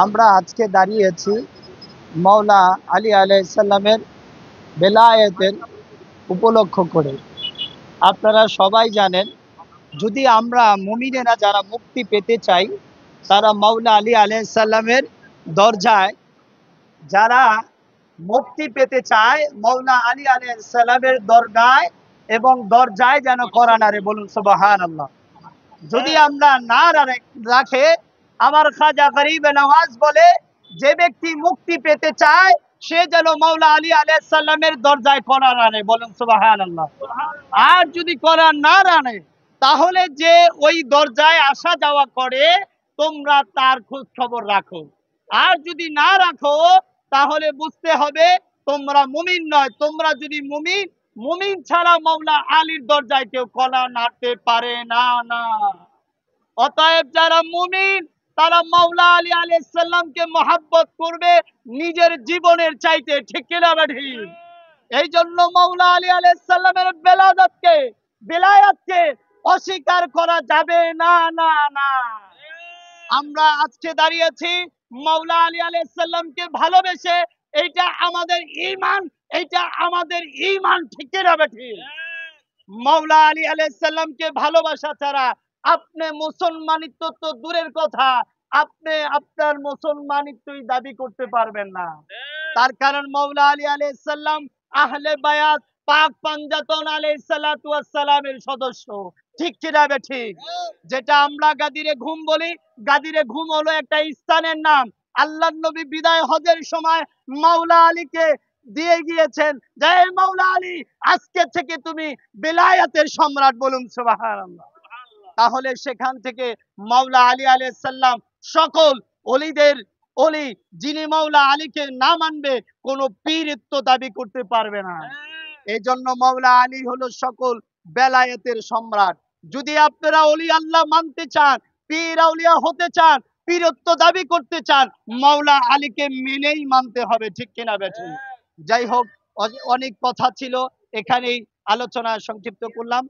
আমরা আজকে দাঁড়িয়েছি মাওলা আলী আলাইসাল্লামের বেলায়েতের উপলক্ষ করে। আপনারা সবাই জানেন, যদি আমরা মুমিনেরা যারা মুক্তি পেতে চাই, তারা মাওলা আলী আলাইসাল্লামের দরজায়, যারা মুক্তি পেতে চায় মাওলা আলী আলাইসাল্লামের দরগায় এবং দরজায় যেন করা নারে, বলুন সুবহানাল্লাহ। যদি আমরা না রাখে, আমার খাজা গরিব নওয়াজ বলে, যে ব্যক্তি মুক্তি পেতে চায় সে যেন মাওলা আলী আলাইহিস সালামের দরজায় কোরআন আনে, বলুন সুবহানাল্লাহ। আর যদি কোরআন না আনে, তাহলে যে ওই দরজায় আসা যাওয়া করে, তোমরা তার খোঁজ খবর রাখো। আর যদি না রাখো, তাহলে বুঝতে হবে তোমরা মুমিন নয়। তোমরা যদি মুমিন, মুমিন ছাড়া মাওলা আলীর দরজায় কেউ কলা নাড়তে পারে না। অতএব যারা মুমিন, তারা মাওলা আলী আলাইহিস সালামকে মহব্বত করবে নিজের জীবনের চাইতে, ঠিক কিনা ঠিক? এই জন্য মাওলা আলী আলাইহিস সালামের বেলায়াতকে অস্বীকার করা যাবে না। আমরা আজকে দাঁড়িয়েছি মাওলা আলী আলাইহিস সালামকে ভালোবেসে। এইটা আমাদের ঈমান, এইটা আমাদের ঈমান, ঠিক কিনা ঠিক? মাওলা আলী আলাইহিস সালামকে ভালোবাসা ছাড়া আপনি মুসলমানিত্ব তো দূরের কথা, আপনি আপনার মুসলমানিত্বই দাবি করতে পারবেন না। তার কারণ মাওলা আলী আলাইহিস সালাম আহলে বায়াত পাক পাঞ্জাতন আলাইহিস সালাতু ওয়াস সালামের সদস্য, ঠিক কিনা ঠিক? যেটা আমরা গাদিরে ঘুম বলি, গাদিরে ঘুম হলো একটা স্থানের নাম। আল্লাহর নবী বিদায় হজের সময় মাওলা আলীকে দিয়ে গিয়েছেন, যে মাওলা আলী, আজকে থেকে তুমি বেলায়াতের সম্রাট, বলুন সুবহানাল্লাহ। তাহলে সেখান থেকে মাওলা আলী আলাইহিস সালাম সকল ওলিদের ওলি, যিনি মাওলা আলীকে না মানবে কোন পীরত্ব দাবি করতে পারবে না। এই জন্য মাওলা আলী হলো সকল বেলায়েতের সম্রাট। যদি আপনারা ওলি আল্লাহ মানতে চান, পীর আউলিয়া হতে চান, পীরত্ব দাবি করতে চান, মাওলা আলীকে মেনেই মানতে হবে, ঠিক কিনা বেঠিক? যাই হোক, অনেক কথা ছিল, এখানেই আলোচনা সংক্ষিপ্ত করলাম।